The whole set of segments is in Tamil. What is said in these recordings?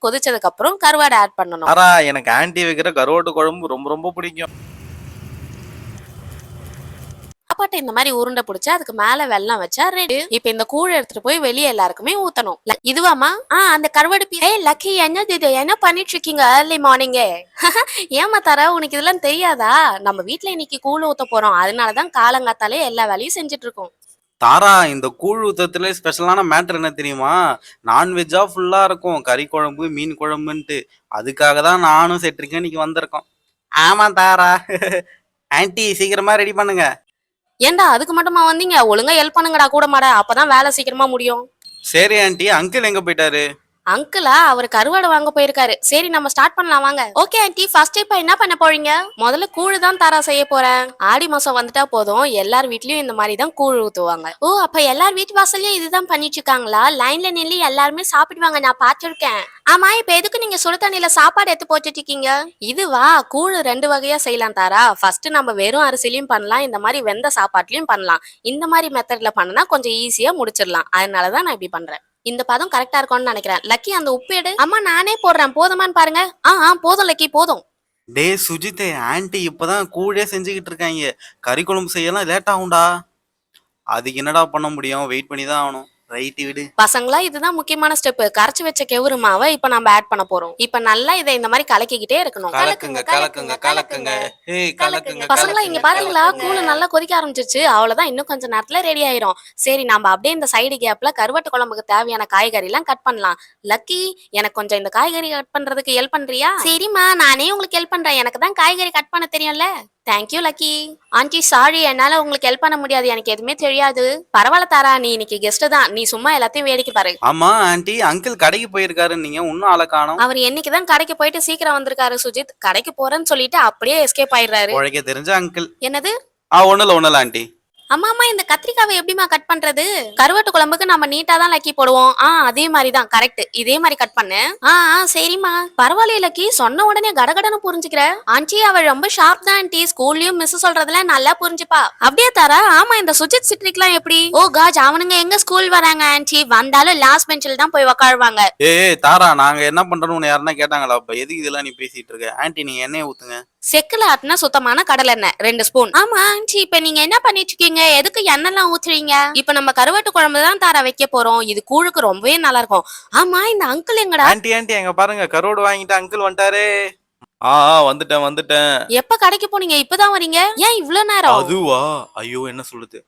கொதிச்சதுக்கு அப்புறம் கருவாடை ஆட் பண்ணணும். ஆரா எனக்கு ஆன்ட்டி வைக்கிற கருவாட்டு குழம்பு ரொம்ப ரொம்ப பிடிக்கும். சாப்பாட்டை இந்த மாதிரி உருண்டை பிடிச்சு அதுக்கு மேல வெல்லம் வச்சா ரெடி. இப்ப இந்த கூழ் எடுத்துட்டு போய் வெளியே எல்லாருக்குமே ஊத்தணும். இதுவாமா அந்த கருவாடு லக்கி என்னது இது, என்ன பண்ணிட்டு இருக்கீங்க ஏர்லி மார்னிங்கே? ஏமா தர உனக்கு இதெல்லாம் தெரியாதா? நம்ம வீட்டுல இன்னைக்கு கூழ் ஊத்த போறோம், அதனாலதான் காலங்காத்தாலே எல்லா வேலையும் செஞ்சுட்டு இருக்கோம். தாரா இந்த கூழ் ஊத்தத்துல ஸ்பெஷலான மேட்டர் என்ன தெரியுமா? நான்வெஜ்ஜா ஃபுல்லா இருக்கும், கறி குழம்பு மீன் குழம்புன்ட்டு. அதுக்காக தான் நானும் செட்ரிக்கும் இன்னைக்கு வந்திருக்கோம். ஆமா தாரா. ஆன்ட்டி சீக்கிரமா ரெடி பண்ணுங்க. ஏண்டா அதுக்கு மட்டுமா வந்தீங்க? ஒழுங்கா ஹெல்ப் பண்ணுங்கடா கூட மாட, அப்பதான் வேலை சீக்கிரமா முடியும். சரி ஆன்ட்டி, அங்கிள் எங்க போயிட்டாரு? அங்கிளா அவர் கருவாடு வாங்க போயிருக்காரு. சரி நம்ம ஸ்டார்ட் பண்ணலாம் வாங்க. ஓகே ஆன்ட்டி, ஃபர்ஸ்ட் இப்ப என்ன பண்ண போறீங்க? முதல்ல கூழ் தான் தாரா செய்ய போறேன். ஆடி மாசம் வந்துட்டா போதும், எல்லார் வீட்லயும் இந்த மாதிரி தான் கூழ் ஊத்துவாங்க. ஓ அப்ப எல்லார் வீட்டு வாசல்லயும் இதுதான் பண்ணிட்டு இருக்காங்களா? லைன்ல நின்று எல்லாருமே சாப்பிடுவாங்க, நான் பாத்திருக்கேன். ஆமா இப்ப எதுக்கு நீங்க சுடு தண்ணியில சாப்பாடு எடுத்து போட்டுட்டு இருக்கீங்க? இதுவா, கூழ் 2 வகையா செய்யலாம் தாரா. ஃபர்ஸ்ட் நம்ம வெறும் அரிசிலையும் பண்ணலாம், இந்த மாதிரி வெந்த சாப்பாட்லயும் பண்ணலாம். இந்த மாதிரி மெத்தட்ல பண்ணனா கொஞ்சம் ஈஸியா முடிச்சிடலாம், அதனாலதான் நான் இப்படி பண்றேன். இந்த பதம் கரெக்டா இருக்கும்னு நினைக்கிறேன். லக்கி அந்த உப்பு எடு. அம்மா நானே போடுறேன், போதுமான்னு பாருங்க. போதும் லக்கி போதும். டே சுஜித்தே, ஆன்ட்டி இப்பதான் கூழே செஞ்சுக்கிட்டு இருக்காங்க. கறி குழம்பு செய்யலாம் லேட் ஆகும்டா. அதுக்கு என்னடா பண்ண முடியும், வெயிட் பண்ணி தான் ஆகணும். ரைட் விடு. பசங்களா இதுதான் முக்கியமான ஸ்டெப். கரைச்சு வச்ச கெவுரு மாவை இப்ப நம்ம ஆட் பண்ண போறோம். இப்ப நல்லா இதை இந்த மாதிரி கலக்கிக்கிட்டே இருக்கணும். கலக்குங்க கலக்குங்க கலக்குங்க. ஏய் கலக்குங்க. பசங்களா இங்க பாருங்களா, கூழ் நல்லா கொதிக்க ஆரம்பிச்சிருச்சு. அவ்வளவுதான், இன்னும் கொஞ்சம் நேரத்துல ரெடி ஆயிரும். சரி நம்ம அப்படியே இந்த சைடு கேப்ல கருவாட்டு குழம்புக்கு தேவையான காய்கறி எல்லாம் கட் பண்ணலாம். லக்கி எனக்கு கொஞ்சம் இந்த காய்கறி கட் பண்றதுக்கு ஹெல்ப் பண்றியா? சரிம்மா நானே உங்களுக்கு ஹெல்ப் பண்றேன், எனக்கு தான் காய்கறி கட் பண்ண தெரியும்ல. Thank you lucky. ஆண்டி சாரி, என்னால உங்களுக்கு ஹெல்ப் பண்ண முடியாது, எனக்கு எதுவுமே தெரியாது. பரவாயில்ல தாரா, நீ இன்னைக்கு கெஸ்ட் தான், நீ சும்மா எல்லாத்தையும் வேடிக்கை பாரு. ஆமா ஆன்ட்டி, அங்கிள் கடைக்கு போயிருக்காரு, நீங்க இன்னும் ஆளை காணோம். அவர் என்னைக்குதான் கடைக்கு போயிட்டு சீக்கிரம் வந்திருக்காரு சுஜித். கடைக்கு போறேன்னு சொல்லிட்டு அப்படியே எஸ்கேப் ஆயிடுறாரு. உழைக்க தெரிஞ்ச அங்கிள். என்னது? ஒண்ணுல ஆன்ட்டி. அம்மா இந்த கத்திரிக்காவை எப்படிமா கட் பண்றது? கருவாட்டு குழம்புக்கு நம்ம நீட்டா தான் லக்கி போடுவோம். அதே மாதிரிதான் கரெக்ட், இதே மாதிரி கட் பண்ணு. சரிம்மா. பரவாயில்ல லக்கி, சொன்ன உடனே கடகடன்னு புரிஞ்சுக்கிற. ஆண்டி அவள் ரொம்ப ஷார்ப் தான் ஆண்டி, ஸ்கூல்லயும் மிஸ் சொல்றதுல நல்லா புரிஞ்சுப்பா. அப்படியே தாரா? ஆமா இந்த சுஜித் சிட்ரிக்லாம் எப்படி? ஓ காஜ், அவனுங்க எங்க ஸ்கூல் வராங்க ஆண்டி, வந்தாலும் லாஸ்ட் பெஞ்சில் தான் போய் உட்காருவாங்க. ஏய் தாரா, நாங்க என்ன பண்றோம்னு யாருன்னா கேட்டாங்களா? அப்ப எதுக்கு இதெல்லாம் நீ பேசிட்டு இருக்க? ஆன்ட்டி நீங்க எண்ணெய் ஊத்துங்க. செக்குல ஆட்டினா சுத்தமான கடலை எண்ணெய் 2 ஸ்பூன். ஆமா ஆண்டி, இப்ப நீங்க என்ன பண்ணிட்டு இருக்கீங்க? எதுக்கு எண்ணெய்லாம் ஊத்துறீங்க? இப்ப நம்ம கருவாட்டு குழம்பு தான் தாரா வைக்க போறோம், இது கூழுக்கு ரொம்பவே நல்லா இருக்கும். ஆமா இந்த அங்கிள் எங்கடா? ஆன்ட்டி எங்க பாருங்க, கருவாடு வாங்கிட்டு அங்கிள் வந்துட்டாரே. வந்துட்டேன். எப்ப கடைக்கு போனீங்க? இப்பதான் வரீங்க? ஏன் இவ்வளவு நேரம்? அதுவா, ஐயோ என்ன சொல்லுது.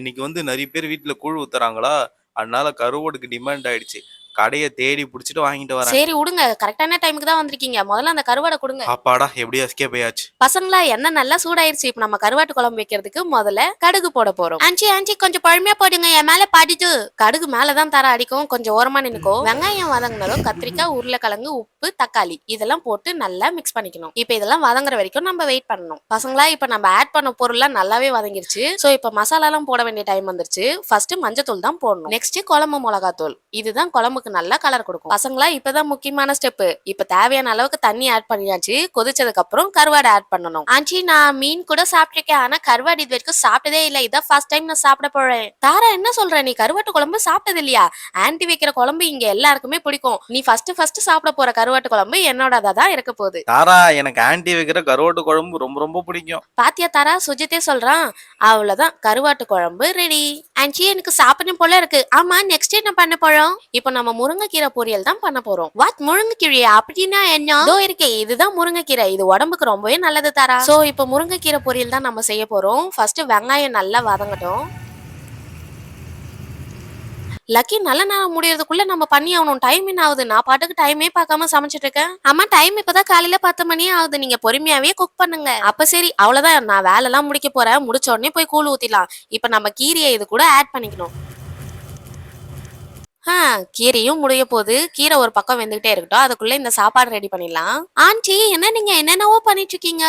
இன்னைக்கு வந்து நிறைய பேர் வீட்டுல கூழ் ஊத்துறாங்களா, அதனால கருவாடுக்கு டிமாண்ட் ஆயிடுச்சு. கடையை தேடி புடிச்சிட்டு வாங்கிட்டு வரேன். சரி விடுங்க, கரெக்டான டைமுக்கு தான் வந்திருக்கீங்க. முதல்ல அந்த கருவாடை கொடுங்க. அப்பாடா, எப்படியா எஸ்கேப் ஆயாச்சு. பசங்களா எண்ணெய் நல்லா சூடாயிருச்சு. இப்ப நம்ம கருவாட்டு குழம்பு வைக்கிறதுக்கு முதல்ல கடுகு போட போறோம். ஆன்டி கொஞ்சம் பழமையா போடுங்க, என் மேல பாடிட்டு. கடுகு மேலதான் தர அடிக்கும், கொஞ்சம் ஓரமா நின்னுக்கோ. வெங்காயம் வதங்கினதும் கத்திரிக்காய், உருளைக்கிழங்கு, உப்பு, தக்காளி இதெல்லாம் போட்டு நல்லா மிக்ஸ் பண்ணிக்கணும். இப்ப இதெல்லாம் வதங்குற வரைக்கும் நம்ம வெயிட் பண்ணணும். பசங்களா இப்ப நம்ம ஆட் பண்ண பொருள்லாம் நல்லாவே வதங்கிருச்சு. சோ இப்ப மசாலா எல்லாம் போட வேண்டிய டைம் வந்துருச்சு. ஃபர்ஸ்ட் மஞ்சத்தூள் தான் போடணும். நெக்ஸ்ட் குழம்பு மிளகாத்தூள், இதுதான் குழம்புக்கு நல்ல கலர் கொடுக்கும். பசங்களா இப்பதான் முக்கியமான ஸ்டெப். இப்ப தேவையான அளவுக்கு தண்ணி ஆட் பண்ணியாச்சு. கொதிச்சதுக்கு அப்புறம் கருவாடு ஆட் பண்ணணும். ஆண்டி நான் மீன் கூட சாப்பிட்டிருக்கேன், ஆனா கருவாடு இது வரைக்கும் சாப்பிட்டதே இல்ல, இதான் ஃபர்ஸ்ட் டைம் நான் சாப்பிட போறேன். தாரா என்ன சொல்ற, நீ கருவாட்டு குழம்பு சாப்பிட்டது இல்லையா? ஆன்டி வைக்கிற குழம்பு இங்க எல்லாருக்குமே பிடிக்கும். நீ ஃபர்ஸ்ட் சாப்பிட போற கருவாட்டு குழம்பு என்னோடதா தான் இருக்க போகுது. தாரா எனக்கு ஆன்டி வைக்கிற கருவாட்டு குழம்பு ரொம்ப ரொம்ப பிடிக்கும். பாத்தியா தாரா, சுஜித்தே சொல்றான். அவ்வளவுதான், கருவாட்டு குழம்பு ரெடி. ஆன்டி எனக்கு சாப்பிடணும் போல இருக்கு. ஆமா நெக்ஸ்ட் என்ன பண்ண போறோம்? இப்போ நம்ம முருங்கைக்கீரை பொரியல் தான் பண்ண போறோம். வாட், முருங்கைக்கீரையா? அப்படின்னா என்ன? இதோ இருக்கே, இதுதான் முருங்கைக்கீரை, இது உடம்புக்கு ரொம்பவே நல்லது தாரா. சோ இப்போ முருங்கைக்கீரை பொரியல் தான் நம்ம செய்ய போறோம். ஃபர்ஸ்ட் வெங்காயம் நல்லா வதங்கட்டும். லக்கி நல்ல நேரம் முடியறதுக்குள்ள நம்ம பண்ணி ஆகணும், டைம் என்ன ஆகுது? நான் பாட்டுக்கு டைமே பார்க்காம சமைச்சிட்டு இருக்கேன். ஆமா டைம் இப்பதான் காலையில 10 மணி ஆகுது, நீங்க பொறுமையாவே குக் பண்ணுங்க. அப்ப சரி அவ்வளவுதான், நான் வேலை எல்லாம் முடிக்க போறேன். முடிச்ச உடனே போய் கூழ் ஊத்திடலாம். இப்ப நம்ம கீரையை இது கூட ஆட் பண்ணிக்கணும். கீரையும் முடிய போது, கீரை ஒரு பக்கம் வெந்துகிட்டே இருக்கட்டும், அதுக்குள்ள இந்த சாப்பாடு ரெடி பண்ணிடலாம். ஆண்டி என்ன நீங்க என்னென்னவோ பண்ணிட்டு இருக்கீங்க?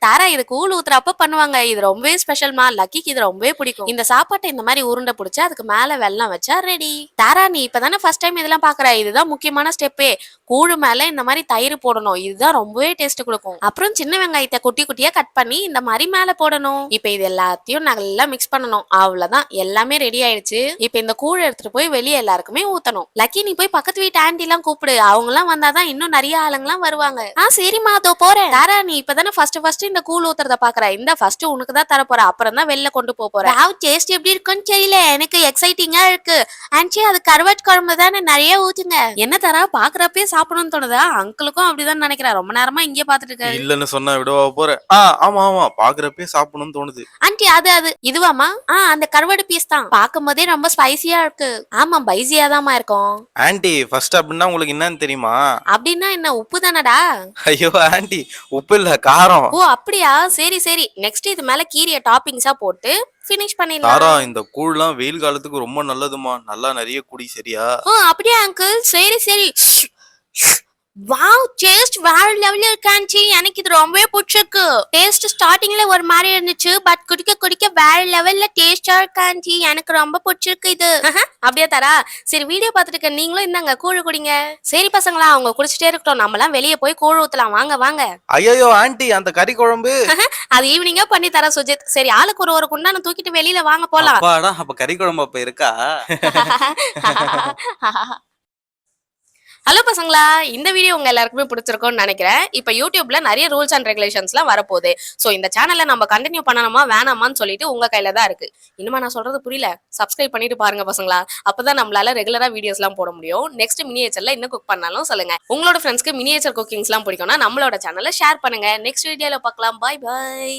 தாரா இது கூழ் ஊத்துறப்ப பண்ணுவாங்க, இது ரொம்பவே ஸ்பெஷல்மா. லக்கிக்கு இது ரொம்பவே பிடிக்கும். இந்த சாப்பாட்டை இந்த மாதிரி உருண்டை பிடிச்சு அதுக்கு மேல வெல்லம் வச்சா ரெடி. தாரா நீ இப்பதானே ஃபர்ஸ்ட் டைம் இதெல்லாம் பாக்குற, இதுதான் முக்கியமான ஸ்டெப்பே. கூழு மேல இந்த மாதிரி தயிர் போடணும், இதுதான் ரொம்பவே டேஸ்ட் கொடுக்கும். அப்புறம் சின்ன வெங்காயத்தை குட்டி குட்டியா கட் பண்ணி இந்த மாதிரி மேல போடணும். இப்ப இது எல்லாத்தையும் நல்லா மிக்ஸ் பண்ணணும். அவ்வளவுதான், எல்லாமே ரெடி ஆயிடுச்சு. இப்ப இந்த கூழ் எடுத்துட்டு போய் வெளியே எல்லாருக்குமே ஊத்தணும். லக்கி நீ போய் பக்கத்து வீட்டு ஆண்டி எல்லாம் கூப்பிடு, அவங்க எல்லாம் வந்தாதான் இன்னும் நிறைய ஆளுங்கெல்லாம் வருவாங்க. சரிம்மா அதோ போறேன். தாரா நீ இப்பதானே ஃபர்ஸ்ட் இந்த கூழ் ஊத்துறத பாக்குற, இந்த ஃபர்ஸ்ட் உனக்கு தான் தர போற, அப்புறம் தான் வெளில கொண்டு போறேன். டேஸ்ட் எப்படி இருக்குன்னு தெரியல, எனக்கு எக்ஸைட்டிங்கா இருக்கு. ஆன்ட்டி அது கருவாட்டு குழம்பு தானே, நிறைய ஊத்துங்க. என்ன தரா பாக்குறப்பே சாப்பிடணும்னு தோணுதா? அங்கிளுக்கும் அப்படிதான் நினைக்கிறேன், ரொம்ப நேரமா இங்கே பாத்துட்டு இருக்காரு. இல்லன்னு சொன்னா விடவா போறேன். ஆமா ஆமா பாக்குறப்பே சாப்பிடணும்னு தோணுது. ஆன்ட்டி அது இதுவாமா? அந்த கருவாடு பீஸ் தான், பாக்கும் போதே ரொம்ப ஸ்பைசியா இருக்கு. ஆமா பைசியா தாமா இருக்கும். ஆன்ட்டி ஃபர்ஸ்ட் அப்படின்னா உங்களுக்கு என்னன்னு தெரியுமா? அப்படின்னா என்ன, உப்பு தானடா? ஐயோ ஆன்ட்டி உப்பு இல்ல காரம். ஓ அப்படியா, சரி சரி. நெக்ஸ்ட் இது மேல கீரிய டாப்பிங்ஸா போட்டு ஃபினிஷ் பண்ணிடலாம். தாரா இந்த கூழ்லாம் வெயில் காலத்துக்கு ரொம்ப நல்லதுமா, நல்லா நிறைய குடி சரியா? அப்படியே அங்கிள், சரி சரி. வாவ் டேஸ்ட் வேற லெவல்ல இருக்கு ஆன்ட்டி, எனக்கு இது ரொம்பவே பிடிச்சிருக்கு. டேஸ்ட் ஸ்டார்டிங்ல ஒரு மாதிரி இருந்துச்சு, பட் குடிக்க குடிக்க வேற லெவல்ல டேஸ்டா இருக்கு ஆன்ட்டி, எனக்கு ரொம்ப பிடிச்சிருக்கு இது. அப்படியே தரா, சரி வீடியோ பார்த்துட்டு இருக்க நீங்களும் இந்தாங்க கூழ் குடிங்க. சரி பசங்களா, அவங்க குடிச்சிட்டே இருக்கட்டும், நம்மலாம் வெளியே போய் கூழ் ஊத்தலாம், வாங்க வாங்க. ஐயோ ஆன்ட்டி அந்த கறி குழம்பு அது ஈவினிங்கா பண்ணி தர சுஜித். சரி ஆளுக்கு ஒரு குண்டான தூக்கிட்டு வெளியில வாங்க போலாம். அப்பாடா, அப்ப கறி குழம்பு அப்ப இருக்கா? ஹலோ பசங்களா, இந்த வீடியோ உங்க எல்லாருக்குமே பிடிச்சிருக்கும்னு நினைக்கிறேன். இப்ப யூடியூப்ல நிறைய ரூல்ஸ் அண்ட் ரெகுலேஷன்ஸ்லாம் வரப்போகுது. சோ இந்த சேனலை நம்ம கண்டினியூ பண்ணணுமா வேணாமான்னு சொல்லிட்டு உங்க கையில தான் இருக்கு. இன்னுமா நான் சொல்றது புரியல? சப்ஸ்கிரைப் பண்ணிட்டு பாருங்க பசங்களா, அப்பதான் நம்மளால ரெகுலரா வீடியோஸ் எல்லாம் போட முடியும். நெக்ஸ்ட் மினியேச்சர்ல இன்னும் குக் பண்ணாலும் சொல்லுங்க. உங்களோட ஃப்ரெண்ட்ஸ்க்கு மினியேச்சர் குக்கிங்ஸ் எல்லாம் பிடிக்கும்னா நம்மளோட சேனலை ஷேர் பண்ணுங்க. நெக்ஸ்ட் வீடியோல பார்க்கலாம். பாய் பாய்.